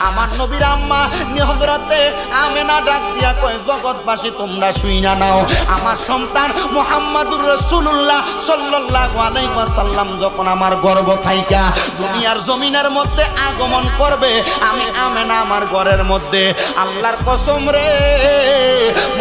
আমার নবীর আম্মা হযরতে আমেনা ডাক দিয়া কয়, জগৎবাসী তোমরা শুইনা নাও, আমার সন্তান মুহাম্মাদুর রাসূলুল্লাহ সাল্লাল্লাহু আলাইহি ওয়াসাল্লাম যখন আমার গর্ভ থাইকা দুনিয়ার জমিনের মধ্যে আগমন করবে, আমি আমেনা আমার ঘরের মধ্যে, আল্লাহর কসম রে,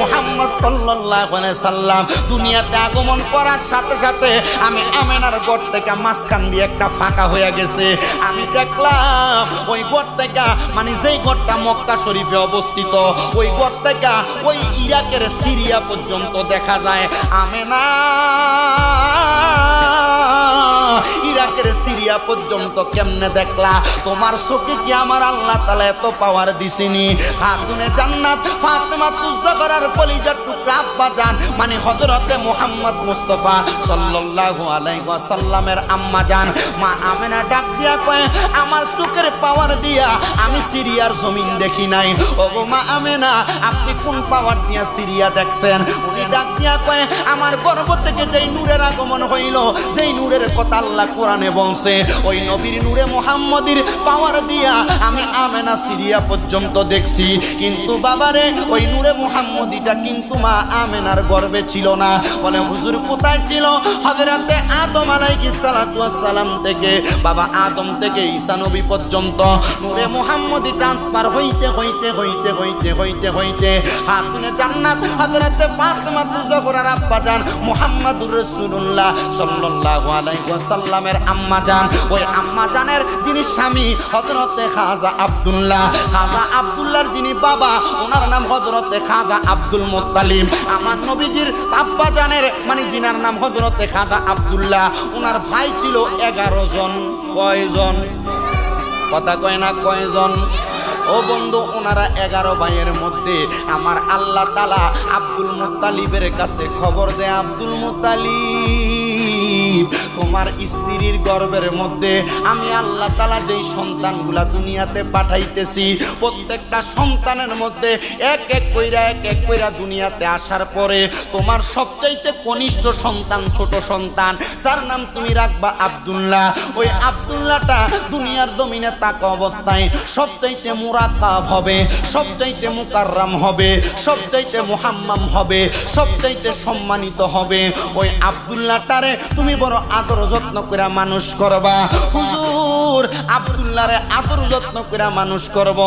মুহাম্মদ সাল্লাল্লাহু আলাইহি সাল্লাম দুনিয়াতে আগমন করার সাথে সাথে আমি আমেনার ঘর থেকে মাঝখান দিয়ে একটা ফাঁকা হয়ে গেছে। আমি দেখলাম ওই ঘর থেকে, মানে যেই ঘরটা মক্কা শরীফে অবস্থিত, ওই ঘর থেকে ওই ইরাকের সিরিয়া পর্যন্ত দেখা যায়। আমেনা ইরাকের সিরিয়া পর্যন্ত কেমনে দেখলা? তোমার চোখে কি আমার আল্লাহ তাআলা এত পাওয়ার দিছেনি? খাতুনে জান্নাত ফাতেমাতুজ জাহরার কলিজার টুকরা আব্বা জান, মানে হযরতে মুহাম্মদ মুস্তাফা সাল্লাল্লাহু আলাইহি ওয়াসাল্লামের আম্মা জান মা আমেনা ডাক দিয়া কয়, আমার চোখের পাওয়ার দিয়া আমি সিরিয়ার জমিন দেখি নাই। ওগো মা আমেনা, আপনি কোন পাওয়ার দিয়া সিরিয়া দেখছেন? উনি ডাক দিয়া কয়, আমার গর্ভ থেকে যেই নূরের আগমন হইল, যেই নূরের কথা আল্লাহ কোরআনে বলছে, ওই নবীর নূরে মুহাম্মদীর পাওয়ার দিয়া আমি আমেনা সিরিয়া পর্যন্ত দেখছি। কিন্তু বাবারে, ওই নূরে মুহাম্মদীটা কিন্তু মা আমেনার গর্ভে ছিল না। বলে হুজুর কোথায় ছিল? হযরতে আদম আলাইহিস সালাতু ওয়াস সালাম থেকে, বাবা আদম থেকে ঈসা নবী পর্যন্ত নূরে মুহাম্মদী ট্রান্সফার হইতে হইতে হইতে হইতে হইতে হইতে খাতুনে জান্নাত হযরতে ফাতেমাতুজ জাহরার আব্বা জান মুহাম্মাদুর রাসূলুল্লাহ সাল্লাল্লাহু আলাইহি ওয়াসাল্লামের আম্মা জান, ওই আম্মা জানের যিনি স্বামী হযরতে খাজা আব্দুল্লাহ, খাজা আব্দুল্লাহর যিনি বাবা, ওনার নাম হযরতে খাজা আব্দুল মুত্তালিব। আমার নবীজির আব্বা জানের, মানে যিনার নাম হযরতে খাজা আব্দুল্লাহ, ওনার ভাই ছিল 11 জন। কয়জন? কথা কয় না, কয়জন? ও বন্ধু, ওনারা 11 ভাইয়ের মধ্যে আমার আল্লাহ তাআলা আব্দুল মুত্তালিবের কাছে খবর দেয়, আব্দুল মুত্তালিব, তোমার স্ত্রীর গর্ভের মধ্যে আমি আল্লাহ তাআলা যেই সন্তানগুলা দুনিয়াতে পাঠাইতেছি, প্রত্যেকটা সন্তানের মধ্যে এক এক কইরা দুনিয়াতে আসার পরে তোমার সবচাইতে কনিষ্ঠ সন্তান, ছোট সন্তান, যার নাম তুমি রাখবা আব্দুল্লাহ, ওই আব্দুল্লাহটা দুনিয়ার জমিনে থাকা অবস্থায় সবচাইতে মুরাক্কাব হবে, সবচাইতে মুকাররাম হবে, সবচাইতে মুহাম্মাম হবে, সবচাইতে সম্মানিত হবে। ওই আব্দুল্লাহটারে তুমি বড় আদর যত্ন করে মানুষ করবা। হুজুর, আব্দুল্লাহরে আদর যত্ন করে মানুষ করব,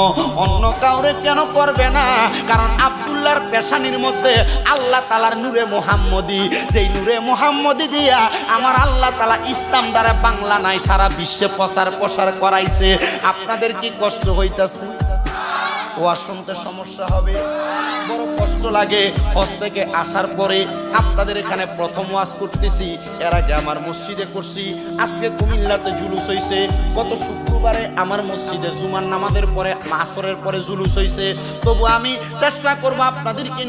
অন্য কাউরে কেন করবে না? কারণ আব্দুল্লাহর পেশানির মধ্যে আল্লাহ তাআলার নূরে মুহাম্মদী, যেই নূরে মুহাম্মদী দিয়া আমার আল্লাহ তাআলা ইসলাম দ্বারা বাংলা নাই সারা বিশ্বে প্রসার করাইছে। আপনাদের কি কষ্ট হইতাছে? ওয়াজ শুনতে সমস্যা হবে, বড় কষ্ট লাগে। হজ থেকে আসার পরে আপনাদের এখানে প্রথম ওয়াজ করতেছি, এর আগে আমার মসজিদে করছি, আজকে কুমিল্লাতে জুলুস হইছে, গত শুক্রবারে আমার মসজিদে জুমার নামাজের পরে আসরের পরে জুলুস হইছে। তবু আমি চেষ্টা করব আপনাদেরকে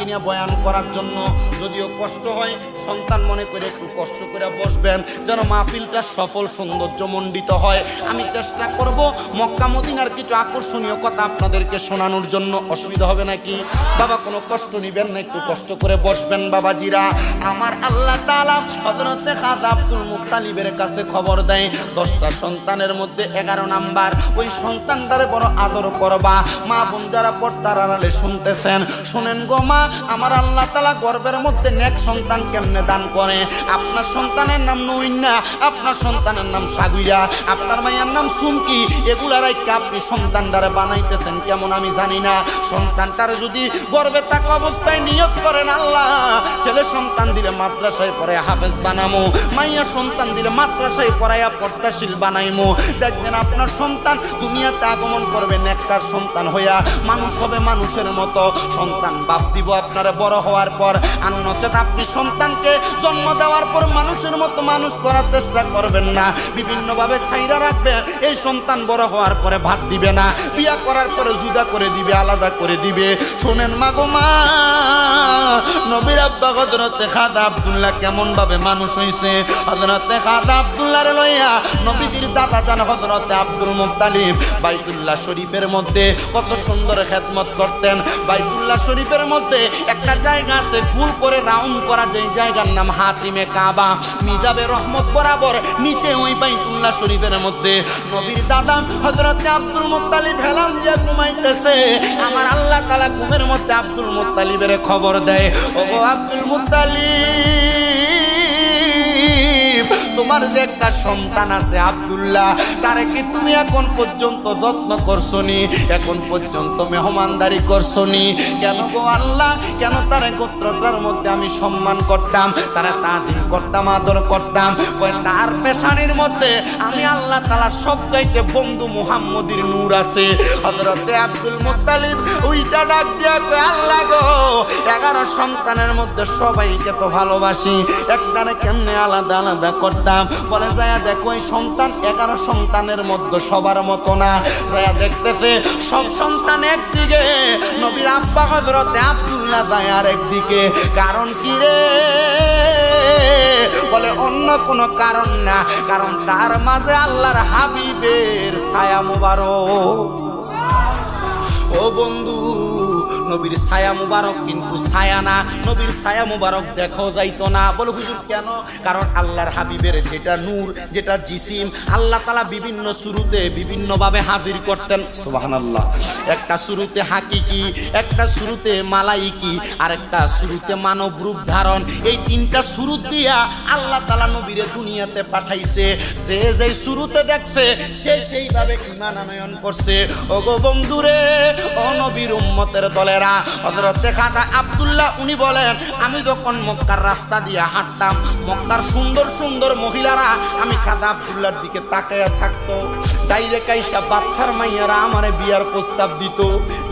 নিয়ে বয়ান করার জন্য। যদিও কষ্ট হয়, সন্তান মনে করে একটু কষ্ট করে বসবেন, যেন মাহফিলটা সফল সৌন্দর্যমণ্ডিত হয়। আমি চেষ্টা করব মক্কা মদিনার কিছু আকর্ষণীয় কথা আপনাদেরকে শোনানোর জন্য। অসুবিধা হবে নাকি? বাবা কোনো কষ্ট নিবেন না, একটু কষ্ট করে বসবেন বাবাজিরা। আমার আল্লাহ তাআলা হযরতে খাজা আব্দুল মুত্তালিবের কাছে খবর দেয়, 10টা সন্তানের মধ্যে 11 নাম্বার ওই সন্তানটারে বড় আদর করবা। মা বোন যারা পর্দার আড়ালে শুনতেছেন, শুনেন গো মা, আমার আল্লাহ তাআলা গর্ভের মধ্যে নেক সন্তান কেমনে দান করে? আপনার সন্তানের নাম নইন্না, আপনার সন্তানের নাম সাগুইরা, আপনার মায়ের নাম সুমকি, এগুলার রাইখা আপনি সন্তানটারে বানাইতেছেন কেমন আমি জানি না। সন্তানটারে যদি গর্ভে থাকা অবস্থায় নিয়ত করেন, আল্লাহ ছেলে সন্তান দিলে মাদ্রাসায় পড়ে হাফেজ বানামো, মাইয়া সন্তান দিলে মাদ্রাসায় পড়াইয়া পর্দাশীল বানাইমো, দেখবেন আপনার সন্তান দুনিয়াতে আগমন করবে নেককার সন্তান হইয়া, মানুষ হবে মানুষের মতো। সন্তান বাপ দিব আপনারা বড় হওয়ার পর, আর নচেত আপনি সন্তানকে জন্ম দেওয়ার পর মানুষের মতো মানুষ করার চেষ্টা করবেন না, বিভিন্নভাবে ছাইরা রাখবেন। এই সন্তান বড় হওয়ার পরে ভাত দিবে না, বিয়া করার পরে জুদা করে দিবে, আলাদা করে দিবে। শোনেন মা গো মা, নব নবীর আব্বা হযরতে খাজা আব্দুল্লাহ কেমন ভাবে মানুষ হইছে। হযরতে খাজা আব্দুল্লাহর লইয়া নবীজির দাদা জান হযরতে আব্দুল মুত্তালিব বাইতুল্লাহ শরীফের মধ্যে কত সুন্দর খেদমত করতেন। বাইতুল্লাহ শরীফের মধ্যে একটা জায়গা আছে গোল করে রাউন্ড করা, যেই জায়গার নাম হাতিমে কাবা। মিজাবে রহমত বরাবর নিচে ওই বাইতুল্লাহ শরীফের মধ্যে নবীর দাদা হযরতে আব্দুল মুত্তালিব হেলান দিয়ে ঘুমাইতেছে। আমার আল্লাহ তাআলা ঘুমের মধ্যে আব্দুল মুত্তালিবের খবর দেয়, ওগো আব্দুল মুত্তালিব, তোমার যে একটা সন্তান আছে আব্দুল্লাহ, তারে কি তুমি এখন পর্যন্ত যত্ন করছনি? এখন পর্যন্ত মেহমানদারি করছনি? কেন গো আল্লাহ, কেন তারে গোত্রটার মধ্যে আমি সম্মান করতাম, তারা তাজিম করতাম, আদর করতাম। কয় তার পেশানির মধ্যে আমি আল্লাহ তাআলার সবচাইতে বন্ধু মুহাম্মদের নূর আছে। হযরতে আব্দুল মুত্তালিব ওইটা ডাক দিয়া কয়, আল্লাহ গো, 11 সন্তানের মধ্যে সবাইকে তো ভালোবাসি, একটারে কেমনে আলাদা আলাদা করতাম? বলে যায়া দেখো এই সন্তান 11 সন্তানের মধ্যে সবার মতো না। যায়া দেখতেছে সব সন্তান একদিকে, নবীর আব্বা হযরতে আব্দুল্লাহ যায় আর একদিকে। কারণ কি রে? বলে অন্য কোনো কারণ না, কারণ তার মাঝে আল্লাহর হাবিবের ছায়া মুবারক। ও বন্ধু, নবীর ছায়া মুবারক কিন্তু ছায়া না, নবীর ছায়া মুবারক দেখাও যাইতো না। বলে হুজুর কেন? কারণ আল্লাহর হাবিবের যেটা নূর, যেটা জিসিম, আল্লাহ তাআলা বিভিন্ন শুরুতে বিভিন্নভাবে হাজির করতেন। সুবহানাল্লাহ। একটা শুরুতে হাকিকি, একটা শুরুতে মালাইকি, আর একটা শুরুতে মানব রূপ ধারণ। এই 3টা শুরু দিয়া আল্লাহ তাআলা নবীরে দুনিয়াতে পাঠাইছে। যে যেই শুরুতে দেখছে সে সেইভাবে ঈমান আনয়ন করছে। ওগো বন্ধুরে, ও নবীর উম্মতের দলেরা, হযরতে খাজা আব্দুল্লাহ উনি বলেন, আমি যখন মক্কার রাস্তা দিয়ে হাঁটতাম, মক্কার সুন্দর সুন্দর মহিলারা আমি খাজা আব্দুল্লাহর দিকে তাকায়া থাকতো। ডাইরেক্ট আইসা বাচ্চার মাইয়ারা আমারে বিয়ার প্রস্তাব দিত,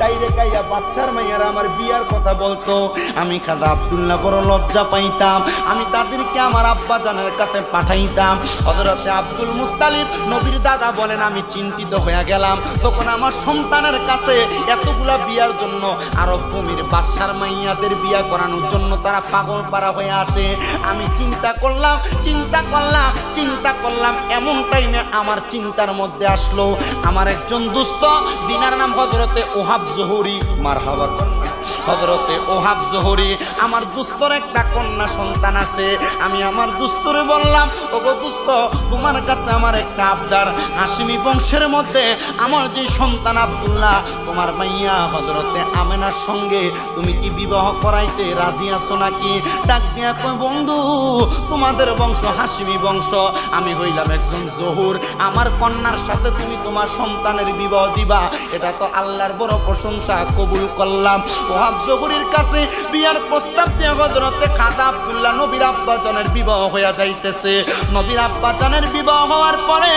ডাইরেক্ট আইয়া বাচ্চার মাইয়ারা আমার বিয়ার কথা বলতো। আমি খাজা আব্দুল্লাহ বড় লজ্জা পাইতাম, আমি তাদেরকে আমার আব্বা জানের কাছে পাঠাইতাম। হযরতে আব্দুল মুত্তালিব নবীর দাদা বলেন, আমি চিন্তিত হয়ে গেলাম। তখন আমার সন্তানের কাছে এতগুলা বিয়ার জন্য আরব ভূমির বাদশার মাইয়াদের বিয়া করানোর জন্য তারা পাগল পারা হয়ে আসে। আমি চিন্তা করলাম, এমন টাইমে আমার চিন্তার মধ্যে আসলো আমার একজন দোস্ত, দিনার নাম হযরতে ওহাব জোহরি। মারহাবা। হযরতে ওহাব জোহরি, আমার দোস্তর একটা কন্যা সন্তান আছে। আমি আমার দোস্তরে বললাম, ওগো দোস্ত, তোমার কাছে আমার একটা আবদার। হাশিমি বংশের মধ্যে আমার যে সন্তান আব্দুল্লাহ, তোমার মাইয়া হযরতে আমেনার সঙ্গে তুমি কি বিবাহ করাইতে রাজি আছো নাকি? ডাক দিয়া কই, বন্ধু, তোমাদের বংশ হাশিমি বংশ, আমি হইলাম একজন জহুর, আমার কন্যার সাথে তুমি তোমার সন্তানের বিবাহ দিবা, এটা তো আল্লাহর বড় প্রশংসা, কবুল করলাম। ওহাব জহুরির কাছে বিয়ার প্রস্তাব দিয়ে হযরতে খাজা আব্দুল্লাহ নবীর আব্বাজানের বিবাহ হইয়া যাইতেছে। নবীর আব্বাজানের বিবাহ হওয়ার পরে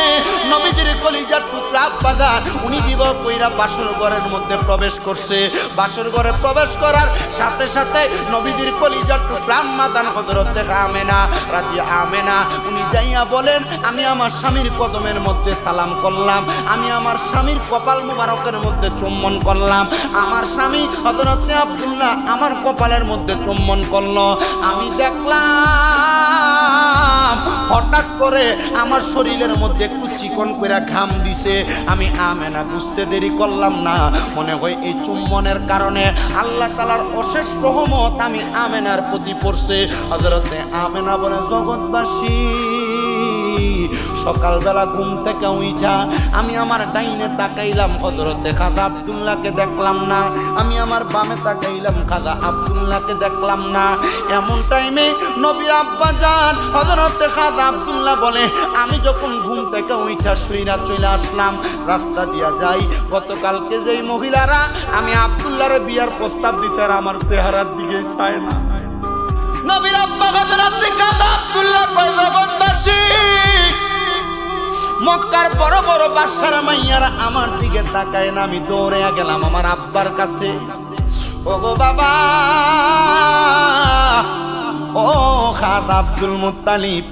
নবীজির কলিজার টুকরা আব্বাজান উনি বিবাহ কইরা বাসর ঘরের মধ্যে প্রবেশ করছে। বাসর ঘরে প্রবেশ করার সাথে সাথে নবীজির কলিজার টুকরা আম্মাজান হযরতে আমেনা রাদিয়াল্লাহু আমেনা উনি যাইয়া বলেন, আমি আমার স্বামীর কদমের মধ্যে সালাম করলাম, আমি আমার স্বামীর কপাল মুবারকের মধ্যে চুম্বন করলাম। আমার স্বামী হযরতে আব্দুল্লাহ আমার কপালের মধ্যে চুম্বন করলো। আমি দেখলাম হঠাৎ করে আমার শরীরের মধ্যে একটু চিকন করে ঘাম দিছে। আমি আমেনা বুঝতে দেরি করলাম না, মনে হয় এই চুম্বনের কারণে আল্লাহ তাআলার অশেষ রহমত আমি আমেনার প্রতি পড়ছে। হযরতে আমেনা বলে, জগৎবাসী, সকালবেলা ঘুম থেকে উঠা আমি আমার ডাইনে তাকাইলাম, হযরতে খাজা আব্দুল্লাহকে দেখলাম না। আমি আমার বামে তাকাইলাম, খাজা আব্দুল্লাহকে দেখলাম না। এমন টাইমে নবীর আব্বাজান হযরতে খাজা আব্দুল্লাহ বলে, আমি যখন ঘুম থেকে উঠা শুইরা চলে আসলাম, রাস্তা দিয়া যাই, গতকালকে যেই মহিলারা আমি আব্দুল্লাহরে বিয়ার প্রস্তাব দিছে আর আমার চেহারার দিকে চায় না। নবীর আব্বা হযরতে খাজা আব্দুল্লাহ কয়, জগৎবাসী, মক্কার বড় বড় বাদশার মাইয়ারা আমার দিকে তাকায় না। আমি দৌড়ে গেলাম আমার আব্বার কাছে। ওগো বাবা, ও খাজা আব্দুল মুত্তালিব,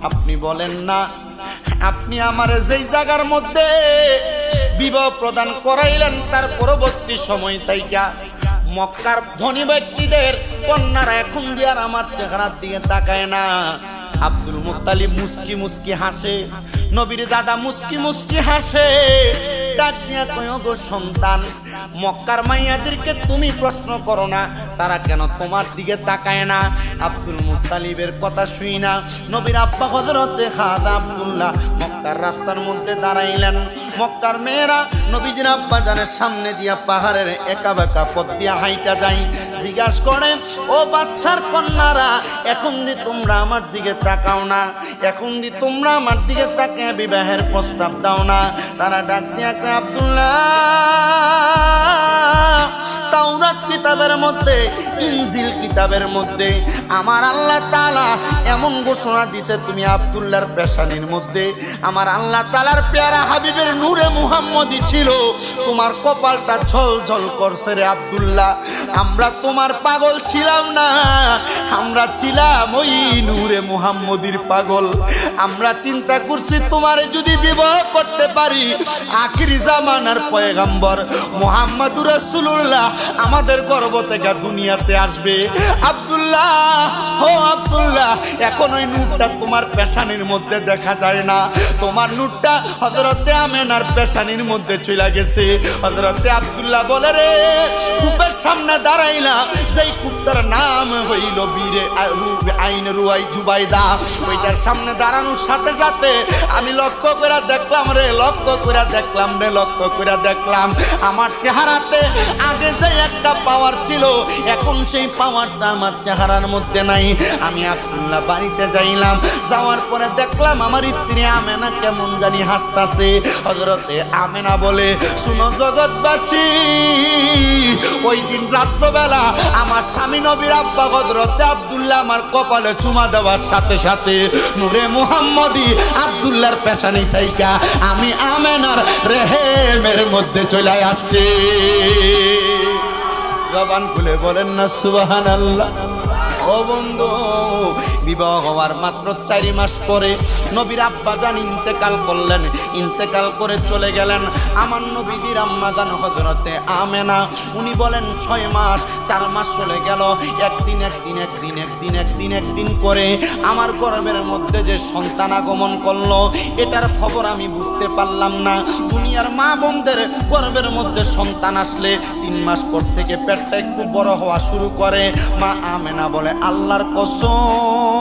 আপনি বলেন না, আপনি আমার যেই জায়গার মধ্যে বিবাহ প্রদান করাইলেন তার পরবর্তী সময় তাইকা মক্কার ধনী ব্যক্তিদের কন্যারা এখন দিয়ে আর আমার চেহারার দিকে তাকায় না। আব্দুল মুত্তালিব মুস্কি মুস্কি হাসে, নবীর দাদা মুস্কি মুস্কি হাসে, ডাক দিয়া কয় গো সন্তান, মক্কার মাইয়াদেরকে তুমি প্রশ্ন করো না তারা কেন তোমার দিকে তাকায় না। আব্দুল মুত্তালিবের কথা শুই না নবীর আব্বা হযরতে খাজা আব্দুল্লাহ মক্কার রাস্তার মধ্যে দাঁড়াইলেন। মক্কার মেয়েরা নবীজির আব্বা জানের সামনে দিয়া পাহাড়ের একা বেঁকা পথ দিয়া হাইটা যায়। জিজ্ঞাসা করে, ও বাদশার কন্যারা, এখন দি তোমরা আমার দিকে তাকাও না, এখন দি তোমরা আমার দিকে তাকিয়ে বিবাহের প্রস্তাব দাও না। তারা ডাক দিয়া কয়, আব্দুল্লাহ, তাওরাত কিতাবের মধ্যে, ইনজিল কিতাবের মধ্যে আমার আল্লাহ তাআলা এমন ঘোষণা দিছে, তুমি আব্দুল্লাহর পেশানির মধ্যে আমার আল্লাহ তাআলার পেয়ারা হাবিবের নূরে মুহাম্মদী ছিল, তোমার কপালটা ঝলঝল করছে রে আব্দুল্লাহ। আমরা তোমার পাগল ছিলাম না, আমরা ছিলাম ওই নূরে মুহাম্মদীর পাগল। আমরা চিন্তা করছি তোমারে যদি বিবাহ করতে পারি, আখিরি জামানার পয়গম্বর মুহাম্মদুর রাসূলুল্লাহ আমাদের গর্ভ থেকে দুনিয়াতে আসবে। আব্দুল্লাহ, ও আব্দুল্লাহ, এখন ওই নূরটা তোমার পেশানির মধ্যে দেখা যায় না, তোমার নূরটা হযরতে আমেনার পেশানির মধ্যে চলে গেছে। হযরতে আব্দুল্লাহ বলে, রে কূপের সামনে দাঁড়াইলাম, যেই কূপটার নাম হইল বীরে আইন রুয়াই জুবাইদা, ওইটার সামনে দাঁড়ানোর সাথে সাথে আমি লক্ষ্য করে দেখলাম রে, লক্ষ্য করে দেখলাম রে, লক্ষ্য করে দেখলাম আমার চেহারাতে আগে যে একটা পাওয়ার ছিল, এখন সেই পাওয়ারটা আমার চেহারার মধ্যে নাই। আমি আব্দুল্লাহ বাড়িতে যাইলাম, যাওয়ার পরে দেখলাম আমার স্ত্রী আমেনা কেমন জানি হাসতাছে। হযরতে আমেনা বলে, শুনো জগৎবাসী, ওই দিন রাত্রবেলা আমার স্বামী নবীর আব্বা হযরতে আব্দুল্লাহ আমার কপালে চুমা দেওয়ার সাথে সাথে নূরে মুহাম্মদী আব্দুল্লাহর পেশানি থাইকা আমি আমেনার রেহেমের মধ্যে চলে আসছে। জবান খুলে বলেন না সুবহানাল্লাহ। ও বন্ধু, বিবাহ হওয়ার মাত্র 4 মাস পরে নবীর আব্বা জান ইন্তেকাল করলেন। ইন্তেকাল করে চলে গেলেন আমার নবীর আম্মা জান হযরতে আমেনা। উনি বলেন 6 মাস 4 মাস চলে গেল, একদিন করে আমার গর্ভের মধ্যে যে সন্তান আগমন করলো, এটার খবর আমি বুঝতে পারলাম না। দুনিয়ার মা বোনদের গর্ভের মধ্যে সন্তান আসলে 3 মাস পর থেকে পেটটা একটু বড় হওয়া শুরু করে। মা আমেনা বলে, আল্লাহর কসম,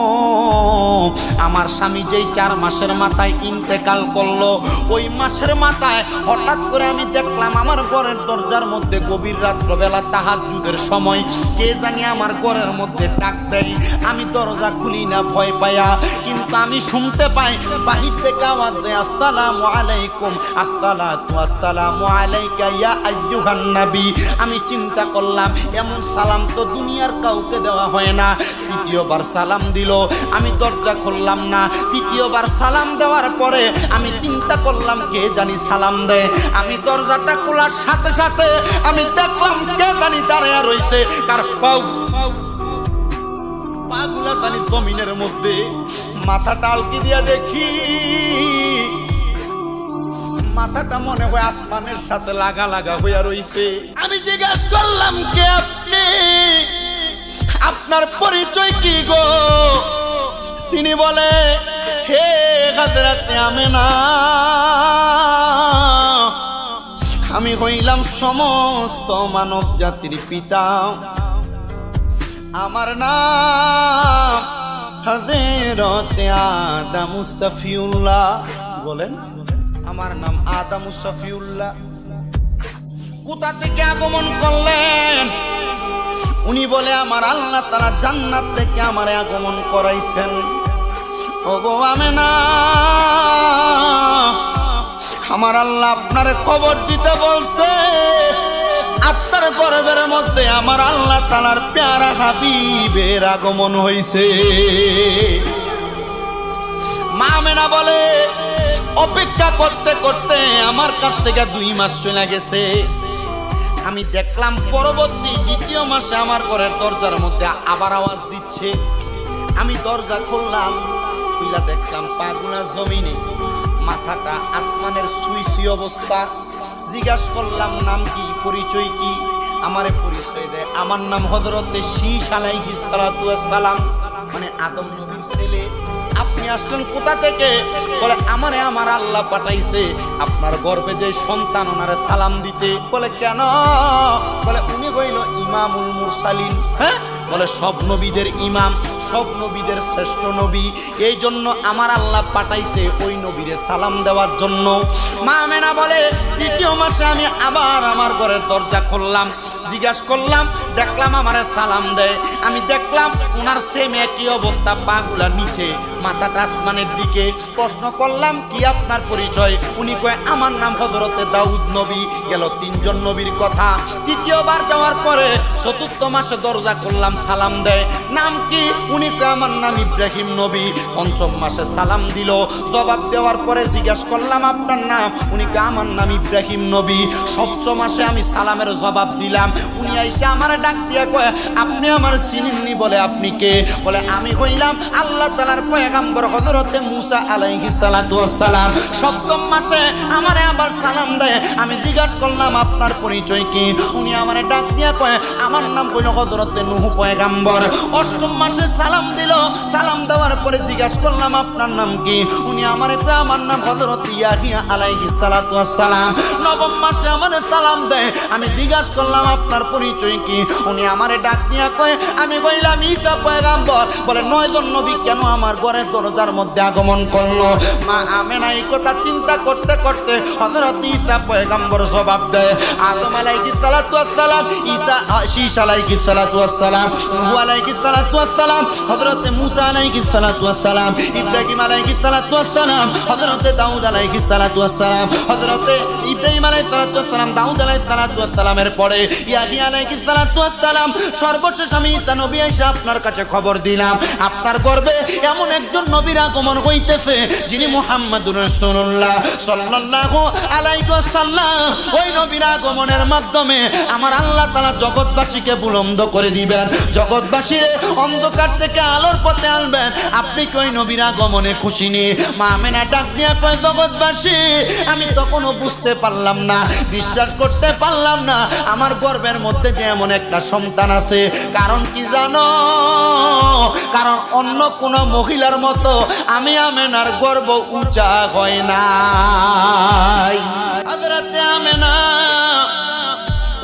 আমার স্বামী যেই 4 মাসের মাথায় ইন্তেকাল করলো, ওই মাসের মাথায় হঠাৎ করে আমি দেখলাম আমার ঘরের দরজার মধ্যে গভীর রাত্রবেলা তাহাজ্জুদের সময় কে জানি আমার ঘরের মধ্যে ডাক দেয়। আমি দরজা খুলি না ভয় পায়া, কিন্তু আমি শুনতে পাই বাহির থেকে আওয়াজ দেয়, আসসালামু আলাইকুম, আসসালাতু আসসালামু আলাইকা ইয়া আইয়ুহান নবী। আমি চিন্তা করলাম এমন সালাম তো দুনিয়ার কাউকে দেওয়া হয় না। তৃতীয়বার সালাম দিল, আমি দরজা খুললাম না। তৃতীয়বার সালাম দেওয়ার পরে আমি চিন্তা করলাম কে জানি সালাম দেয়। আমি দরজাটা খোলার সাথে সাথে আমি দেখলাম কে জানি দাঁড়িয়ে রইছে, কার পাগুলা জানি জমিনের মধ্যে, মাথাটা আলকি দিয়া দেখি মাথাটা মনে হয় আসমানের সাথে লাগা লাগা হইয়া রইছে। আমি জিজ্ঞাসা করলাম, কে আপনি, আপনার পরিচয় কি গো? তিনি বলে, হে হযরতে আমেনা, আমি হইলাম সমস্ত মানব জাতির পিতা, আমার নাম হযরতে আদম সফিউল্লাহ। বলেন, আমার নাম আদম সফিউল্লাহ। কোথা থেকে আগমন করলেন? উনি বলে, আমার আল্লাহ তাআলা জান্নাত থেকে আমারে আগমন করাইছেন। ওগো আমেনা, আমার আল্লাহ আপনারে খবর দিতে বলছে, আপনার গর্ভের মধ্যে আমার আল্লাহ তাআলার প্যারা হাবিবের আগমন হইছে। মা আমেনা বলে, অপেক্ষা করতে করতে আমার কাছ থেকে 2 মাস চলে গেছে। আমি দেখলাম পরবর্তী 2য় মাসে আমার ঘরের দরজার মধ্যে আবার আওয়াজ দিচ্ছে। আমি দরজা খুললাম, খুইলা দেখলাম পাগুলা জমিনে, মাথাটা আসমানের সুই সুই অবস্থা। জিজ্ঞাসা করলাম, নাম কি, পরিচয় কি? আমারে পরিচয় দেয়, আমার নাম হযরতে শীশ আলাইহিস সালাতু ওয়াস সালাম, মানে আদম নবীর ছেলে। আপনি আসলেন কোথা থেকে? বলে আমারে আমার আল্লাহ পাঠাইছে আপনার গর্ভে যে সন্তান ওনারে সালাম দিতে। বলে কেন? বলে উনি হইল ইমামুল মুরসালিন। হ্যাঁ, বলে সব নবীদের ইমাম, সব নবীদের শ্রেষ্ঠ নবী, এই জন্য আমার আল্লাহ পাঠাইছে ওই নবীরে সালাম দেওয়ার জন্য। মা আমেনা বলে দ্বিতীয় মাসে আমি আবার আমার ঘরের দরজা খুললাম, জিজ্ঞাসা করলাম, দেখলাম আমারে সালাম দেয়। আমি দেখলাম ওনার সেম একই অবস্থা, পাগুলা নিচে, মাথাটা আসমানের দিকে। প্রশ্ন করলাম কি আপনার পরিচয়? উনি কয় আমার নাম হযরতে দাউদ নবী। গেল তিনজন নবীর কথা। তৃতীয়বার যাওয়ার পরে চতুর্থ মাসে দরজা করলাম, সালাম দেয়। নাম কি? উনি কয় আমার নাম ইব্রাহিম নবী। পঞ্চম মাসে সালাম দিল, জবাব দেওয়ার পরে জিজ্ঞাসা করলাম আপনার নাম? উনি কয় আমার নাম ইব্রাহিম নবী। ষষ্ঠ মাসে আমি সালামের জবাব দিলাম। উনি আইসা আমার ডাক দিয়া কয় আপনি আমার চিনেননি? বলে আপনি কে? বলে আমি হইলাম আল্লাহ তাআলার পয়গম্বর হযরতে মূসা আলাইহিস সালাতু ওয়াস সালাম। সপ্তম মাসে আমারে আবার সালাম দেয়। আমি জিজ্ঞাসা করলাম আপনার পরিচয় কি? উনি আমারে ডাক দিয়া কয় আমার নাম হইল হযরতে নূহ পয়গম্বর। অষ্টম মাসে সালাম দিল, সালাম দেওয়ার পরে জিজ্ঞাসা করলাম আপনার নাম কি? উনি আমারে কয় আমার নাম হযরতে ইয়াহিয়া আলাইহিস সালাতু ওয়াস সালাম। নবম মাসে আমারে সালাম দেয়। আমি জিজ্ঞাসা করলাম আপনার পরিচয় কি? উনি আমারে ডাক দিয়া কয় আমি কইলাম ঈসা পয়গম্বর। বলে 9 জন নবী কেন আমার ঘরের দরজার মধ্যে আগমন করলো? মা আমেনা এই কথা চিন্তা করতে করতে হযরত ঈসা পয়গম্বর জবাব দেয় আদম আলাইহিস সালাতু ওয়াস সালাম, ঈসা শীশ আলাইহিস সালাতু ওয়াস সালাম, নূহ আলাইহিস সালাতু ওয়াস সালাম, হযরতে মূসা আলাইহিস সালাতু ওয়াস সালাম, ইব্রাহিম আলাইহিস সালাতু ওয়াস সালাম, হযরতে দাউদ আলাইহিস সালাতু ওয়াস সালাম, হযরতে ইব্রাহিম আলাইহিস সালাতু ওয়াস সালাম, দাউদ আলাইহিস সালাতু ওয়াস সালামের পরে ইয়াহিয়া আলাইহিস সালাতু ওয়াস সালাম। সর্বশেষ আমি ঈসা নবী এসে আপনার কাছে খবর দিলাম আপনার গর্ভে এমন একজন নবীর আগমন হইতেছে যিনি মুহাম্মাদুর রাসূলুল্লাহ সাল্লাল্লাহু আলাইহি ওয়াসাল্লাম। ওই নবীর আগমনের মাধ্যমে আমার আল্লাহ তাআলা জগৎবাসীকে বুলন্দ করে দিবেন, জগৎবাসীরে অন্ধকার থেকে আলোর পথে আনবেন। আপনি কি ওই নবীর আগমনে খুশি নি? মা আমেনা ডাক দিয়া কয় জগৎবাসী আমি তখনও বুঝতে পারলাম না, বিশ্বাস করতে পারলাম না আমার গর্ভের মধ্যে যে এমন একটা সন্তান আছে। কারণ কি জানো? কারণ অন্য কোন মহিলার মতো আমি আমেনার গর্ভ উঁচা হয় নাই। হযরতে আমেনা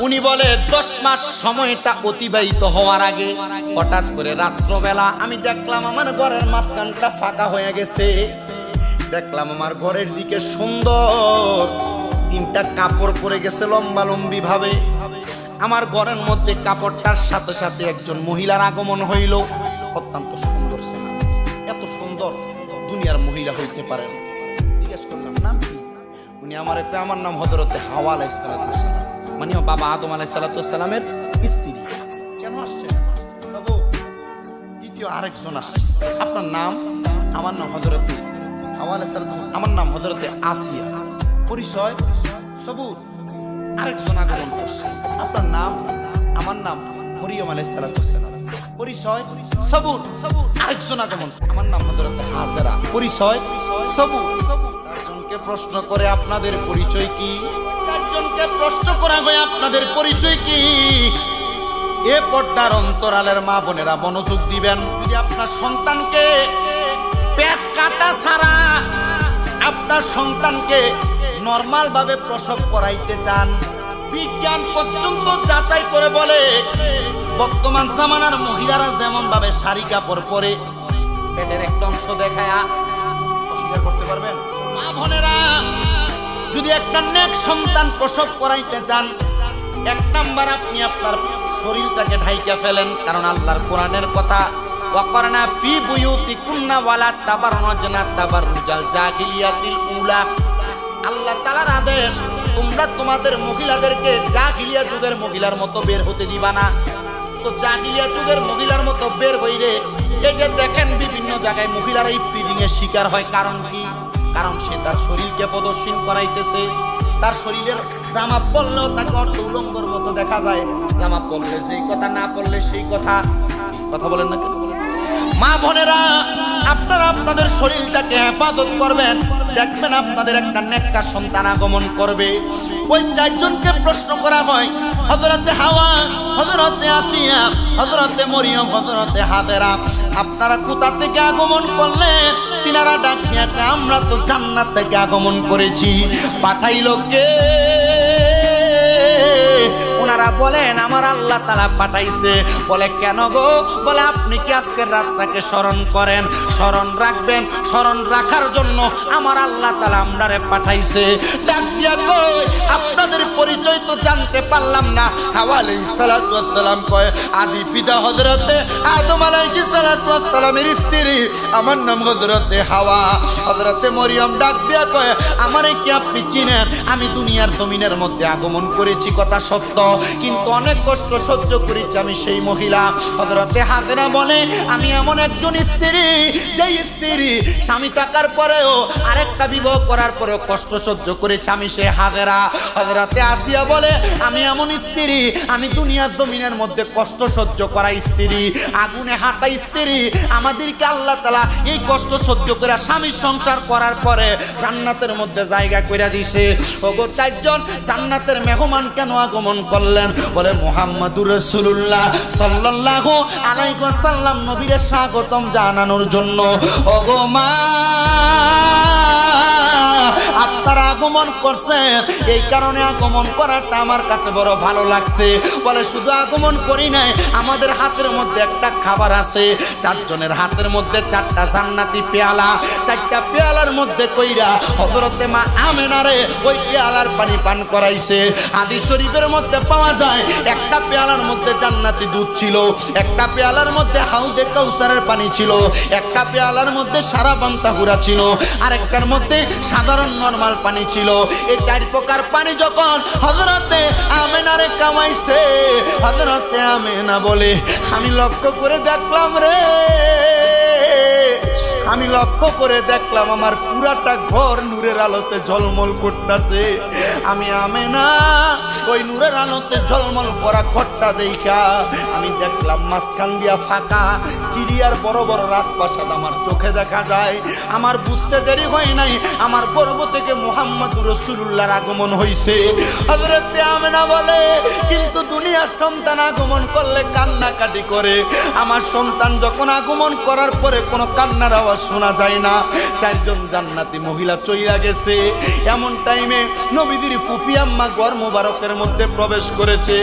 উনি বলে 10 মাস সময়টা অতিবাহিত হওয়ার আগে হঠাৎ করে রাত্রবেলা আমি দেখলাম আমার ঘরের মাঝখানটা ফাঁকা হয়ে গেছে। দেখলাম আমার ঘরের দিকে সুন্দর 3টা কাপড় পরে গেছে লম্বা লম্বি ভাবে। আমার ঘরের মধ্যে কাপড়টার সাথে সাথে একজন মহিলার আগমন হইল। অত্যন্ত সুন্দর ছিল, এত সুন্দর দুনিয়ার মহিলা হইতে পারে। জিজ্ঞেস করলাম নাম কি? উনি আমার নাম হযরতে হাওয়া আলাইহিস সালাতু ওয়াস সালাম, মানে বাবা আদম আলাইহিস সালাতু ওয়াস সালামের স্ত্রী। কেন আসছে বাবু? দ্বিতীয় আরেকজন আসছে। আপনার নাম? আমার নাম হযরতে হাওয়া আলাইহিস সালাতু, আমার নাম হযরতে আসিয়া। পরিচয়? সবুর। আরেকজন আগমন করছে। আপনার নাম? আমার নাম মরিয়ম আলাইহিস সালাতু ওয়াস সালাম। পরিচয়? সবুর। আরেকজন আগমন, আমার নাম হযরতে হাজেরা। পরিচয়? সবুর। চারজনকে প্রশ্ন করে আপনাদের পরিচয় কি? চারজনকে প্রশ্ন করা হয় আপনাদের পরিচয় কি? এ পর্দার অন্তরালের মা বোনেরা মনোযোগ দিবেন। যদি আপনার সন্তানকে পেট কাটা ছাড়া আপনার সন্তানকে নরমাল ভাবে প্রসব করাইতে চান, বিজ্ঞান পর্যন্ত যাচাই করে বলে বর্তমান জামানার মহিলারা যেমন ভাবে শাড়ি কাপড় পরে পেটের একটা অংশ দেখায়া, অস্বীকার করতে পারবেন? মা বোনেরা যদি একটা নেক সন্তান প্রসব করাইতে চান, 1 নাম্বার আপনি আপনার শরীরটাকে ঢাইকা ফেলেন। কারণ আল্লাহর কোরআনের কথা ওয়াকরনা ফি বুয়ুতিকুন্না ওয়ালা তাবাররুজনা তাবাররুজাল জাহিলিয়াতিল উলা। আল্লাহ তাআলার আদেশ তোমরা তোমাদের মহিলাদেরকে জাহিলিয়া যুগের মহিলার মতো বের হতে দিবা না। তো জাহিলিয়া যুগের মহিলার মতো বের হইলে এই যে দেখেন বিভিন্ন জায়গায় মহিলারা ইফতিজিং এর শিকার হয়। কারণ কি? কারণ সে তার শরীরকে প্রদর্শন করাইতেছে। তার শরীরের জামা পরলেও তাকে অর্ধ উলঙ্গর মতো দেখা যায়, জামা পরলে যেই কথা, না পরলে সেই কথা। কথা বলেন না কেন? মা বোনেরা আপনারা আপনাদের শরীরটাকে হেফাজত করবেন। দেখবেন আপনাদের একটা নেককার সন্তান আগমন করবে। ওই চারজনকে প্রশ্ন করা হয়, হযরতে হাওয়া, হযরতে আসিয়া, হযরতে মরিয়ম, হযরতে হাজেরা, আপনারা কোথা থেকে আগমন করলেন? তিনারা ডাক দিয়া কয়, আমরা তো জান্নাত থেকে আগমন করেছি। পাঠাইলো কে? ওনারা বলেন, আমার আল্লাহ তাআলা পাঠাইছে। বলে কেন গো? বলে আপনি কি আজকের রাতটাকে স্মরণ করেন? স্মরণ রাখবেন, স্মরণ রাখার জন্য আমার আল্লাহ তাআলা আমরারে পাঠাইছে। ডাক দিয়া কই, আপনাদের পরিচয় তো জানতে পারলাম না। হাওয়া আলাইহিস সালাতু ওয়াস সালাম কয়, আদি পিতা হযরতে আদম আলাইহিস সালাতু ওয়াস সালামের স্ত্রী, আমার নাম হযরতে হাওয়া। হযরতে মরিয়ম ডাক দিয়া কয়, আমারে কি আপনি চিনেন? আমি দুনিয়ার জমিনের মধ্যে আগমন করেছি, কথা সত্য, কিন্তু অনেক কষ্ট সহ্য করেছি আমি সেই মহিলা। হযরতে হাজেরা বলে, আমি এমন একজন স্ত্রী, যেই স্ত্রী স্বামী থাকার পরেও আরেকটা বিবাহ করার পরেও কষ্ট সহ্য করেছে, আমি সেই হাজেরা। হযরতে আসিয়া বলে, আমি এমন স্ত্রী, আমি দুনিয়ার জমিনের মধ্যে কষ্ট সহ্য করা স্ত্রী, আগুনে হাঁটা স্ত্রী। আমাদেরকে আল্লাহ তাআলা এই কষ্ট সহ্য করে স্বামীর সংসার করার পরে জান্নাতের মধ্যে জায়গা করে দিয়েছে। ওগো চারজন জান্নাতের মেহমান কেন আগমন করলেন? বলে মুহাম্মাদুর রাসূলুল্লাহ সাল্লাল্লাহু আলাইহি ওয়াসাল্লাম নবীর স্বাগতম জানানোর জন্য। ওগো মা, আপনারা আগমন করছেন, এই কারণে আগমন করাটা আমার কাছে বড় ভালো লাগছে। বলে শুধু আগমন করি নাই, আমাদের হাতের মধ্যে একটা খাবার আছে। চারজনের হাতের মধ্যে চারটা জান্নাতি পেয়ালা, চারটা পেয়ালার মধ্যে কইরা হযরতে মা আমেনারে ওই পেয়ালার পানি পান করাইছে। হাদিস শরীফের মধ্যে পাওয়া যায়, একটা পেয়ালার মধ্যে জান্নাতি দুধ ছিল, একটা পেয়ালার মধ্যে হাউজে কাউসারের পানি ছিল, একটা পেয়ালার মধ্যে সারা বান্তাহুরা ছিল, আরেকটার মধ্যে সাধারণ নরমাল পানি ছিল। এই চার প্রকার পানি যখন হযরতে আমেনারে কামাইছে, হযরতে আমেনা বলে, আমি লক্ষ্য করে দেখলাম রে, আমি লক্ষ্য করে দেখলাম আমার পুরাটা ঘর নূরের আলোতে ঝলমল করতেছে। আমি আমেনা ওই নূরের আলোতে ঝলমল করা ঘরটা দেখা আমি দেখলাম মাঝখান দিয়া ফাঁকা, সিরিয়ার বড় বড় রাজপ্রাসাদ আমার চোখে দেখা যায়। আমার বুঝতে দেরি হয় নাই, আমার গর্ভ থেকে মুহাম্মাদুর রাসূলুল্লাহর আগমন হইছে। হযরতে আমেনা বলে, কিন্তু দুনিয়ার সন্তান আগমন করলে কান্নাকাটি করে, আমার সন্তান যখন আগমন করার পরে কোনো কান্নার আওয়াজ শোনা যায় না। চারজন জান্নাতি মহিলা চইলা গেছে। এমন টাইমে নবীজির ফুফি আম্মা ঘর মোবারকের মধ্যে প্রবেশ করেছে।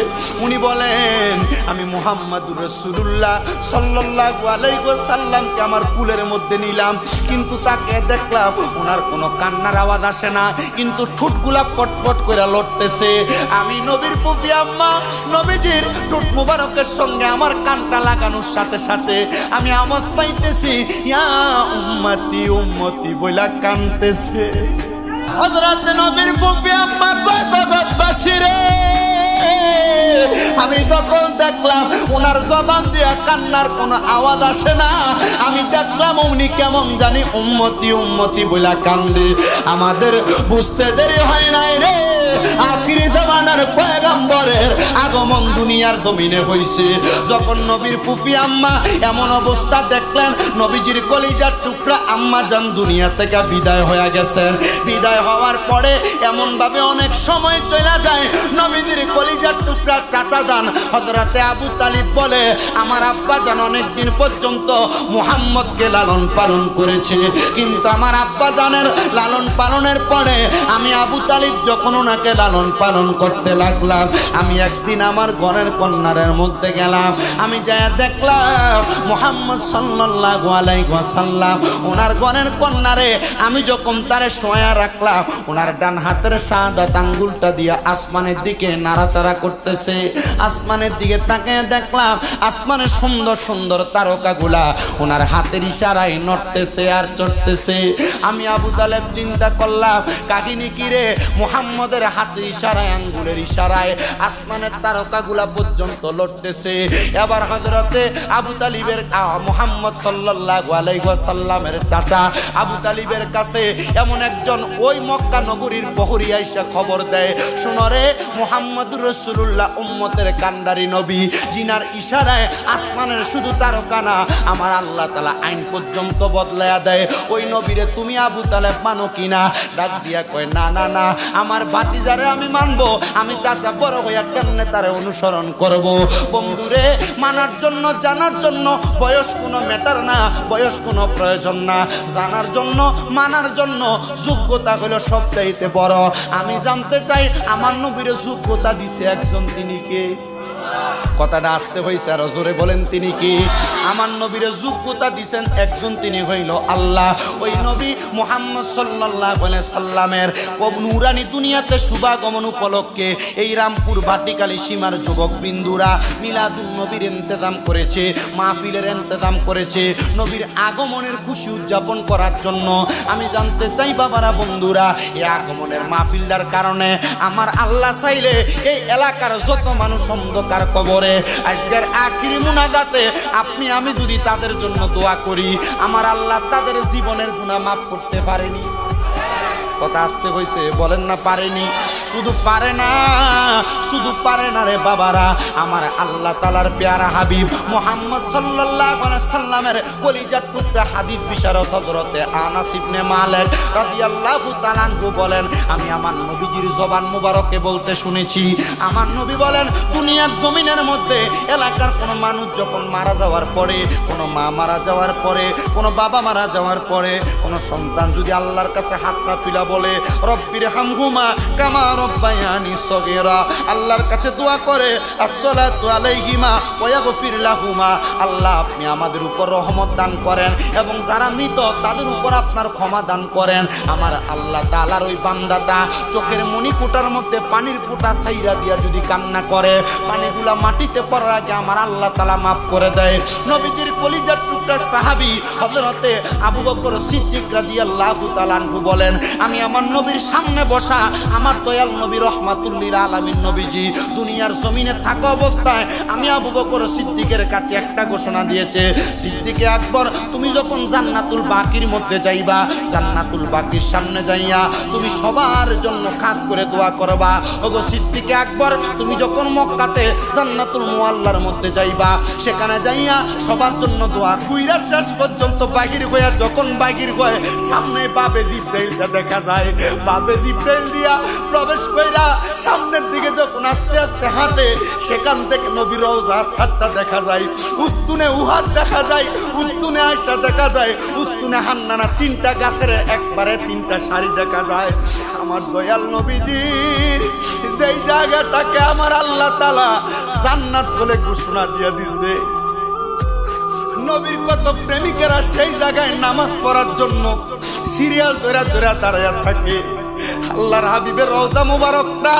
উনি বলেন, আমি মুহাম্মাদুর রাসূলুল্লাহ সাল্লাল্লাহু আলাইহি ওয়াসাল্লামকে আমার কুলের মধ্যে নিলাম, কিন্তু তাকে দেখলাম ওনার কোনো কান্নার আওয়াজ আসে না, কিন্তু ঠোঁটগুলা পটপট করে লড়তেছে। আমি নবীর ফুফি আম্মা নবীজির ঠোঁট মোবারকের সঙ্গে আমার কানটা লাগানোর সাথে সাথে আমি আওয়াজ পাইতেছি, ইয়া উম্মতি উম্মতি বইলা কানতেছে। হযরত নবীর ফুফি আম্মা কয়, জগৎবাসী রে, আমি যখন দেখলাম ওনার জবান দিয়া কান্নার কোনো আওয়াজ আসে না, আমি দেখলাম উনি কেমন জানি উম্মতি উম্মতি বইলা কান্দে। আমাদের বুঝতে দেরি হয় নাই রে, আখিরি জামানার পয়গম্বরের আগমন দুনিয়ার জমিনে হইছে। যখন নবীর ফুফি আম্মা এমন অবস্থা দেখলেন, নবীজির কলিজার টুকরা আম্মা জান দুনিয়া থেকে বিদায় হয়ে গেছেন। বিদায় হওয়ার পরে এমন ভাবে অনেক সময় চলে যায়, নবীজির কলিজার টুকরা চাচা জান হযরতে আবু তালিব বলে, আমার আব্বা জান অনেকদিন পর্যন্ত মুহাম্মদকে লালন পালন করেছে, কিন্তু আমার আব্বা জানের লালন পালনের পরে আমি আবু তালিব যখন ওনাকে লালন পালন করতে লাগলাম, আমি একদিন আমার ঘরের কন্যারের মধ্যে গেলাম, আমি যায়া দেখলাম মুহাম্মদ সাল্লাল্লাহু আলাইহি ওয়াসাল্লাম ওনার ঘরের কন্যারে আমি যখন তারে শোয়া রাখলাম, ওনার ডান হাতের শাহাদাত আঙ্গুলটা দিয়ে আসমানের দিকে নাড়াচাড়া করতেছে। আসমানের দিকে তাকিয়ে দেখলাম আসমানের সুন্দর সুন্দর তারকাগুলা ওনার হাতের ইশারায় নড়তেছে আর চড়তেছে। আমি আবু তালেব চিন্তা করলাম, কাহিনী কি রে? মুহাম্মদের হাতের ইশারায় আঙ্গুলের ইশারায় আসমানের তারকাগুলা পর্যন্ত লড়তেছে। এবার হযরতে আবু তালিবের মুহাম্মদ সাল্লাল্লাহু আলাইহি ওয়াসাল্লামের চাচা আবু তালিবের কাছে এমন একজন ওই মক্কা নগরীর প্রহরী আইসা খবর দেয়, শুনো রে, মুহাম্মদুর রাসূলুল্লাহ রসুল্লাহ উম্মতের কান্ডারি নবী, জিনার ইশারায় আসমানের শুধু তারকা না, আমার আল্লাহ তাআলা আইন পর্যন্ত বদলায়া দেয়। ওই নবীরে তুমি আবু তালেব মানো কিনা? ডাক দিয়া কয় না না না, আমার ভাতিজারে আমি মানবো, আমি চাচা বড় হইয়া কেমনে তারে অনুসরণ করব। বন্ধুরে, মানার জন্য জানার জন্য বয়স কোনো ম্যাটার না, বয়স কোনো প্রয়োজন না, জানার জন্য মানার জন্য যোগ্যতা হলো সবচাইতে বড়। আমি জানতে চাই আমার নবীর যোগ্যতা দিছে একজন, তিনি কে? কথাটা আসতে হয়েছে, আরো জোরে বলেন তিনি কি? আমার নবীর যোগ্যতা দিছেন একজন, তিনি হইল আল্লাহ। ওই নবী মুহাম্মদ সাল্লাল্লাহু আলাইহি সাল্লামের নূরানি দুনিয়াতে শুভাগমন উপলক্ষে এই রামপুর ভাটিকালী সীমার যুবক বিন্দুরা মিলাদুন নবীর ইন্তেজাম করেছে, মাহফিলের ইন্তেজাম করেছে নবীর আগমনের খুশি উদযাপন করার জন্য। আমি জানতে চাই বাবারা, বন্ধুরা, এই আগমনের মাহফিলটার কারণে আমার আল্লাহ চাইলে এই এলাকার যত মানুষ অন্ধকার কবরে আজকের আখিরি মুনাজাতে আপনি আমি যদি তাদের জন্য দোয়া করি, আমার আল্লাহ তাদের জীবনের গুনাহ মাফ করতে পারেনি। কথা আসতে হয়েছে, বলেন না পারেনি? শুধু পারে না, শুধু পারে না রে বাবারা, আমার আল্লাহ তাআলার প্যারা হাবিব মুহাম্মদ সাল্লাল্লাহু আলাইহি সাল্লামের কলিজার টুকরা হাদিস বিশারদ হযরতে আনাস ইবনে মালিক রাদিয়াল্লাহু তাআলা আনহু বলেন, আমি আমার নবীজির জবান মুবারকে বলতে শুনেছি, আমার নবী বলেন, দুনিয়ার জমিনের মধ্যে এলাকার কোনো মানুষ যখন মারা যাওয়ার পরে, কোনো মা মারা যাওয়ার পরে, কোনো বাবা মারা যাওয়ার পরে, কোনো সন্তান যদি আল্লাহর কাছে হাতটা তুলা বলে রব্বির হামহুমা কামা রব্বায়ানি সগীরা, আল্লাহর কাছে দোয়া করে আসসালাতু আলাইহিমা ওয়া ইয়াগফির লাহুমা, আল্লাহ আপনি আমাদের উপর রহমত দান করেন এবং যারা মৃত তাদের উপর আপনার ক্ষমা দান করেন। আমার আল্লাহ তাআলার ওই বান্দাটা চোখের মণিকুটার মধ্যে পানির ফোঁটা ছাইরা দিয়া যদি কান্না করে, পানিগুলা মাটিতে পড়ার আগে আমার আল্লাহ তাআলা মাফ করে দেয়। নবীজির কলিজার টুকরা সাহাবী হযরতে আবু বকর সিদ্দিক রাদিয়াল্লাহু তাআলা আনহু বলেন, আমি আমার নবীর সামনে বসা, আমার দয়াল নবী রহমাতুল লিল আলামিন নবীজি দুনিয়ার জমিনে থাকা অবস্থায় আমি আবু বকর সিদ্দিকের কাছে একটা ঘোষণা দিয়েছে, সিদ্দিকে আকবর, তুমি যখন জান্নাতুল বাকির মধ্যে যাইবা, জান্নাতুল বাকির সামনে যাইয়া তুমি সবার জন্য খাস করে দোয়া করবা। ওগো সিদ্দিকে আকবর, তুমি যখন মক্কাতে জান্নাতুল মুআল্লার মধ্যে যাইবা, সেখানে যাইয়া সবার জন্য দোয়া কইরা শেষ পর্যন্ত বাগির হইয়া যখন বাগির হয় সামনে বাবে জিব্রাইলটা দেখা যায়, বাবে জিব্রাইল দিয়া প্রবেশ কইরা সামনের দিকে যখন আস্তে আস্তে হাঁটে, সেখান থেকে নবীর রওজার ঠাট্টা দেখা যায়, উস্তুনে উহাদ দেখা যায়, উস্তুনে আয়েশা দেখা যায়, উস্তুনে হান্নানা, তিনটা গাছের একবারে তিনটা সারি দেখা যায়। আমার দয়াল নবীজির যেই জায়গাটাকে আমার আল্লাহ তাআলা জান্নাত বলে ঘোষণা দিয়ে দিয়েছে, নবীর কত প্রেমিকেরা সেই জায়গায় নামাজ পড়ার জন্য সিরিয়াল ধরে ধরে দাঁড়ায় থাকে। আল্লাহর হাবিবের রওজা মুবারকটা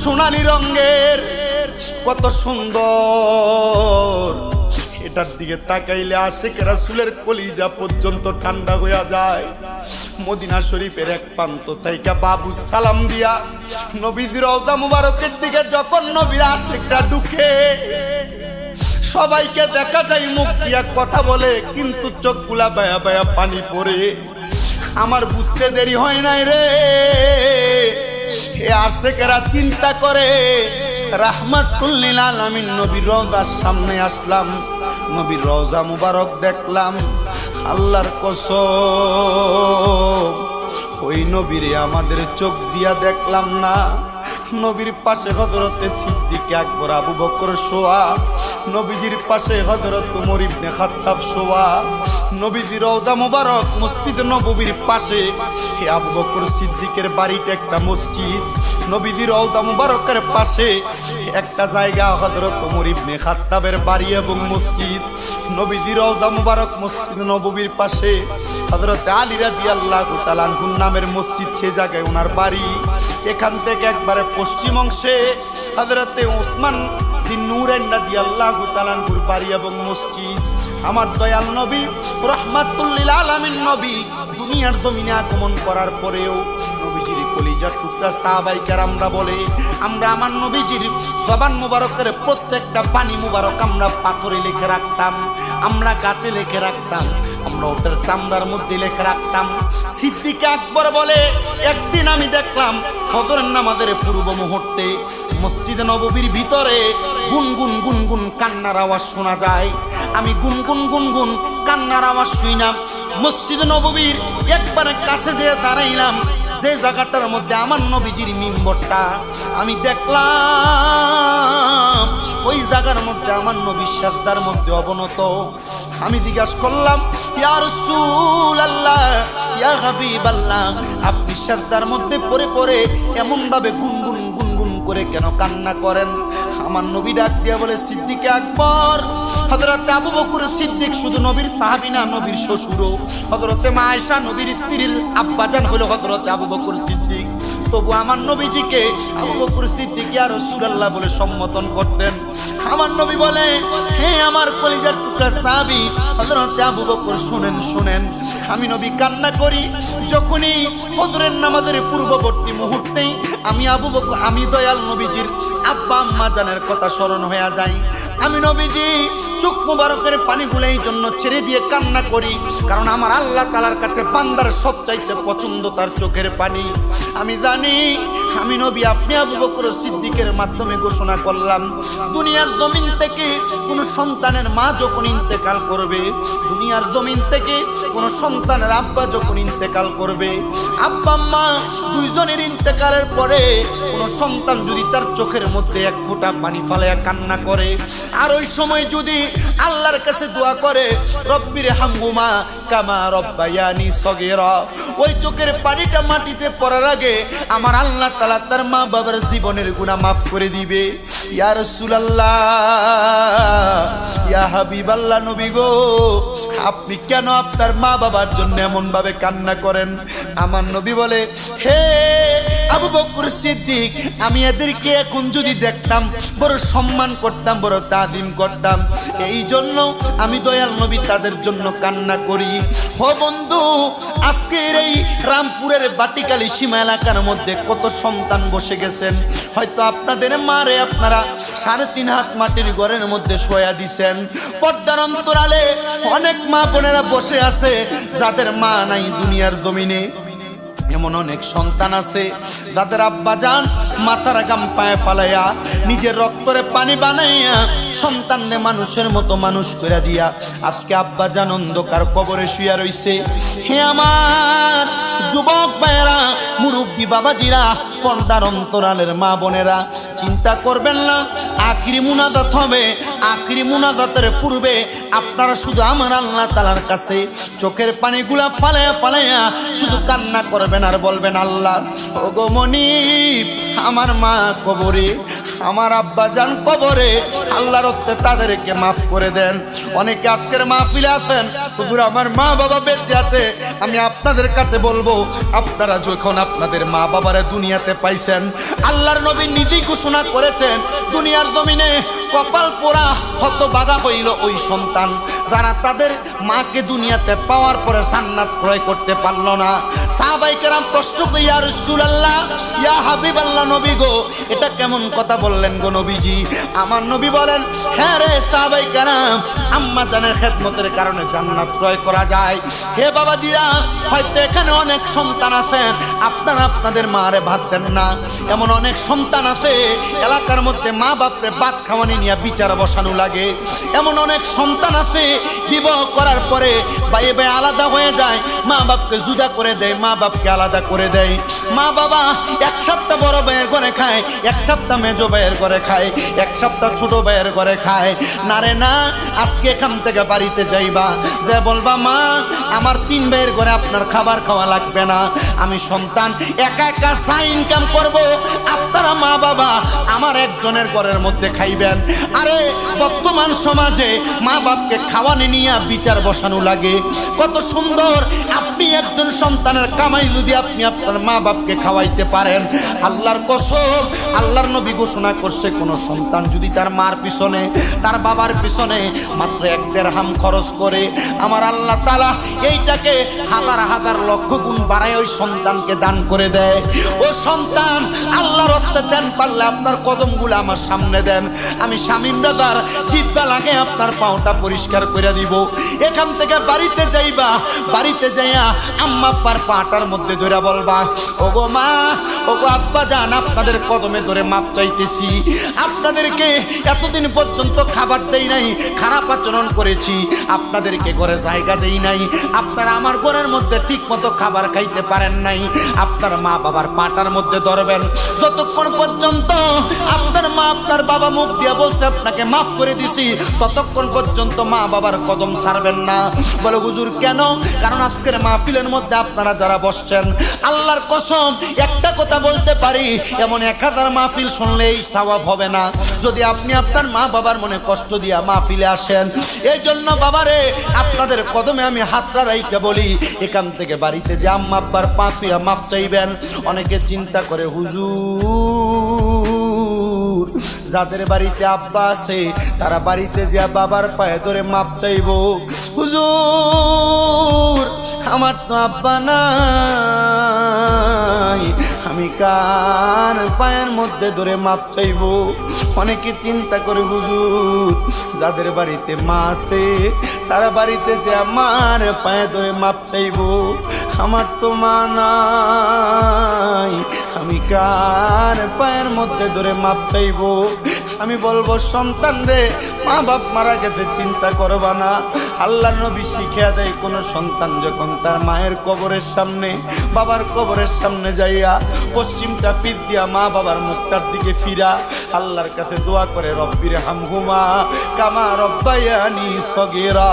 সোনালী রঙের, কত সুন্দর, এটার দিকে তাকাইলে আশিক রাসূলের কলিজা পর্যন্ত ঠান্ডা হয়ে যায়। মদিনা শরীফের এক প্রান্ত থেকে বাবু সালাম দিয়া নবীজির রওজা মুবারকের দিকে যখন নবীর আশিকরা ঢুকে, সবাইকে দেখা যায় মুখ দিয়া কথা বলে, কিন্তু চোখগুলা বায়া বায়া পানি পড়ে। আমার বুঝতে দেরি হয় নাই রে, এ আশিকেরা চিন্তা করে রাহমাতুল লিল আলামিন নবীর রওজার সামনে আসলাম, নবীর রওজা মুবারক দেখলাম, আল্লাহর কসম ওই নবীরে আমাদের চোখ দিয়া দেখলাম না। নবীর পাশে হযরতে সিদ্দিক আকবর আবু বকর শোয়া, নবীজির পাশে হযরত ওমর ইবনে খাত্তাব শোয়া, নবীজির রওজা মুবারক মসজিদ নববীর পাশে, হে আবু বকর সিদ্দিকের বাড়িতে একটা মসজিদ, নবীজির রওজা মুবারকের পাশে একটা জায়গা হযরত ওমর ইবনে খাত্তাবের বাড়ি এবং মসজিদ, নবীজির রওজা মুবারক মসজিদ নববীর পাশে হযরত আলী রাদিয়াল্লাহু তাআলা আনহুর নামের মসজিদ, সে জায়গায় ওনার বাড়ি। এখান থেকে একবারে পশ্চিম অংশে হযরতে ওসমান জিন্নুরাইন রাদিয়াল্লাহু তাআলা আনহুর বাড়ি এবং মসজিদ। আমার দয়াল নবী রাহমাতুল লিল আলামিন নবী দুনিয়ার জমিনে আগমন করার পরেও নবীজির কলিজার টুকরা সাহাবায়ে কেরামরা বলে, আমরা আমার নবীজির জবান মুবারকের প্রত্যেকটা পানি মুবারক আমরা পাথরে লিখে রাখতাম, আমরা গাছে লিখে রাখতাম, আমরা ওটার চামড়ার মধ্যে লেখা রাখতাম। সিদ্দিক আকবর বলে, একদিন আমি দেখলাম ফজরের নামাজের পূর্ব মুহূর্তে মসজিদে নববীর ভিতরে গুনগুন গুনগুন কান্নার আওয়াজ শোনা যায়। আমি গুনগুন গুনগুন কান্নার আওয়াজ শুইলাম। মসজিদে নববীর একবারে কাছে যেয়ে দাঁড়াইলাম, যে জায়গাটার মধ্যে আমার নবীজির মিম্বরটা, আমি দেখলাম ওই জায়গার মধ্যে আমার নবী সিজদার মধ্যে অবনত। আমি জিজ্ঞাসা করলাম, ইয়া রাসূলুল্লাহ, ইয়া হাবিবাল্লাহ, আপনি সিজদার মধ্যে পড়ে পড়ে এমন ভাবে গুনগুন গুনগুন করে কেন কান্না করেন? আমার নবী ডাক দিয়া বলে, সিদ্দিক আকবর, হযরত আবু বকর সিদ্দিক শুধু নবীর সাহাবী না, নবীর শ্বশুরও। হযরত মা আয়েশা নবীর স্ত্রীর আব্বাজান হলো হযরত আবু বকর সিদ্দিক। তবু আমার নবীজিকে আবু বকর সিদ্দিক ইয়া রাসূলুল্লাহ বলে সম্বোধন করতেন। আমার নবী বলে, হে আমার কলিজার টুকরা সাহাবী হযরত আবু বকর, শুনেন শুনেন, আমি নবী কান্না করি যখনই ফজরের নামাজের পূর্ববর্তী মুহূর্তেই আমি দয়াল নবীজির আব্বা আম্মা জানের কথা স্মরণ হয়ে যায়। আমি নবীজি চোখ মুবারকের পানিগুলো এই জন্য ছেড়ে দিয়ে কান্না করি, কারণ আমার আল্লাহ তাআলার কাছে বান্দার সবচাইতে পছন্দ তার চোখের পানি। আমি জানি আমি নবী আপনি আবু বকর সিদ্দিকের মাধ্যমে ঘোষণা করলাম, দুনিয়ার জমিন থেকে কোন সন্তানের মা যখন ইন্তেকাল করবে, দুনিয়ার জমিন থেকে কোন সন্তানের আব্বা যখন ইন্তেকাল করবে, আব্বা আম্মা দুইজনের ইন্তেকালের পরে কোন সন্তান যদি তার চোখের মধ্যে এক ফোঁটা পানি ফালায়া কান্না করে, আর ওই সময় যদি আল্লাহর কাছে দোয়া করে, রব্বির হামহুমা কামা রব্বায়ানি সগীরা, ওই চোখের পানিটা মাটিতে পড়ার আগে আমার আল্লাহ তাআলা তার মা বাবার জীবনের গুনাহ মাফ করে দিবে। ইয়া রাসূলুল্লাহ, ইয়া হাবিবাল্লাহ, নবী গো, আপনি কেন আপনার মা বাবার জন্য এমন ভাবে কান্না করেন? আমার নবী বলে, হে আবু বকর সিদ্দিক, আমি এদেরকে এখন যদি দেখতাম বড় সম্মান করতাম, বড় তাজিম করতাম, এই জন্য আমি দয়াল নবী তাদের জন্য কান্না করি। ও বন্ধু, আজকের এই রামপুরের বাটিকালী সীমা এলাকার মধ্যে কত সন্তান বসে গেছেন, হয়তো আপনাদের মারে আপনারা 3.5 হাত মাটির ঘরের মধ্যে শোয়া দিছেন। পর্দার অন্তরালে অনেক মা বোনেরা বসে আছে যাদের মা নাই দুনিয়ার জমিনে। এমন অনেক সন্তান আছে যাদের আব্বা জান মাথার গাম পায়ে ফালাইয়া নিজের রক্তরে পানি বানাইয়া সন্তানরে মানুষের মতো মানুষ করে দিয়া আজকে আব্বা জান অন্ধকার কবরে শুয়া রইছে। হে আমার যুবক ভাইয়েরা, মুরব্বী বাবাজিরা, পর্দার অন্তরালের মা বোনেরা, চিন্তা করবেন না, আখিরি মুনাজাত হবে। আখিরি মুনাজাতের পূর্বে আপনারা শুধু আমার আল্লাহ তাআলার কাছে চোখের পানিগুলা ফালাইয়া ফালাইয়া শুধু কান্না করবেন আর বলবেন, আল্লাহ ওগো মনিব, আমার মা কবরে, আমার আব্বা জান কবরে, আল্লাহর হস্তে তাদেরকে মাফ করে দেন। অনেকে আজকের মাহফিলে আছেন, হুজুর আমার মা বাবা বেঁচে আছে। আমি আপনাদের কাছে বলবো, আপনারা যখন আপনাদের মা বাবারে দুনিয়াতে পাইছেন, আল্লাহর নবী নিজেই ঘোষণা করেছেন, দুনিয়ার জমিনে কপাল পোড়া হতভাগা হইল ওই সন্তান যারা তাদের মাকে দুনিয়াতে পাওয়ার পরে জান্নাত ক্রয় করতে পারল না। সাহাবায়ে কেরাম প্রশ্ন করি, ইয়া রাসূলুল্লাহ, ইয়া হাবিবাল্লাহ, নবী গো, এটা কেমন কথা বললেন গো নবীজি? আমার নবী বলেন, হ্যাঁ রে সাহাবায়ে কেরাম, আম্মা জানের খেদমতের কারণে জান্নাত ক্রয় করা যায়। হে বাবাজিরা, হয়তো এখানে অনেক সন্তান আছেন আপনারা আপনাদের মারে ভাত দেন না। এমন অনেক সন্তান আছে এলাকার মধ্যে মা বাপরে ভাত খাওয়ানি নিয়ে বিচার বসানো লাগে। এমন অনেক সন্তান আছে বিবাহ করার পরে ভাই ভাই আলাদা হয়ে যায়, মা বাপকে জুদা করে দেয়, মা বাপকে আলাদা করে দেয়। মা বাবা এক সপ্তাহ বড় ভাইয়ের ঘরে খায়, এক সপ্তাহ মেজো ভাইয়ের ঘরে খায়, এক সপ্তাহ ছোট ভাইয়ের ঘরে খায়। না রে না, আজকে এখান থেকে বাড়িতে যাইবা, যে বলবা মা আমার 3 ভাইয়ের ঘরে আপনার খাবার খাওয়া লাগবে না, আমি সন্তান একা একা চা ইনকাম করব, আপনারা মা বাবা আমার একজনের ঘরের মধ্যে খাইবেন। আরে বর্তমান সমাজে মা বাপকে খাওয়ানি নিয়ে বিচার বসানো লাগে। কত সুন্দর, আপনি একজন সন্তানের কামাই যদি আপনি আপনার মা বাপকে খাওয়াইতে পারেন, আল্লাহর কসম, আল্লাহর নবী ঘোষণা করছে কোন সন্তান যদি তার মার পিছনে তার বাবার পিছনে মাত্র 1 দিরহাম খরচ করে, আমার আল্লাহ তাআলা এইটাকে হাজার হাজার লক্ষ গুণ বাড়ায় ওই সন্তানকে দান করে দেয়। ও সন্তান, আল্লাহর রাস্তায় দেন, পারলে আপনার কদমগুলো আমার সামনে দেন, আমি শামীম ব্রাদার জিব্বা লাগে আপনার পাওটা পরিষ্কার করে দিব। এখান থেকে বাড়িতে যাইবা, বাড়িতে যাইয়া আম্মা আব্বার পাটার মধ্যে ধরে বলবা, ওগো মা, ওগো আব্বা জান, আপনাদের কদমে ধরে মাপ চাইতেছি, আপনাদেরকে এতদিন পর্যন্ত খাবার দেই নাই, খারাপ আচরণ করেছি, আপনাদেরকে ঘরে জায়গা দেই নাই, আপনারা আমার ঘরের মধ্যে ঠিক মতো খাবার খাইতে পারেন নাই। আপনার মা বাবার পাটার মধ্যে ধরবেন, যতক্ষণ পর্যন্ত আপনার মা আপনার বাবা মুখ দিয়ে বলছে আপনাকে মাফ করে দিছি, ততক্ষণ পর্যন্ত মা বাবার কদম ছাড়বেন না। বলে হুজুর কেন? কারণ আজকের মাহফিলের মধ্যে আপনারা যারা বসছেন, আল্লাহর কসম একটা কথা বলতে পারি, এমন 1000 মাহফিল শুনলে এই সওয়াব হবে না যদি আপনি আপনার মা বাবার মনে কষ্ট দিয়া মাহফিলে আসেন। এই জন্য বাবারে, আপনাদের কদমে আমি হাতটা রাইখা বলি, এখান থেকে বাড়িতে যে আম্মা আব্বার পা ছুঁয়া মাপ চাইবেন। অনেকে চিন্তা করে হুজুর, যাদের বাড়িতে আব্বা আছে তারা বাড়িতে যে বাবার পায়ে ধরে মাপ চাইব। হুজুর, আমার তো আব্বা নাই, আমি কার পায়ের মধ্যে ধরে মাপ চাইব? অনেকে চিন্তা করে হুজুর, যাদের বাড়িতে মা আছে তারা বাড়িতে যে আমার পায়ে ধরে মাপ চাইব। আমার তো মা নাই, আমি কার পায়ের মধ্যে ধরে মাপ চাইব? আমি বলবো সন্তান রে, মা বাপ মারা গেছে চিন্তা করবা না। আল্লাহর নবী শিখিয়া দেয়, কোন সন্তান যখন তার মায়ের কবরের সামনে বাবার কবরের সামনে যাইয়া পশ্চিমটা পিঠ দিয়া মা বাবার মুখটার দিকে ফিরা আল্লাহর কাছে দোয়া করে, রব্বির হামহুমা কামা রব্বায়ানি সগীরা।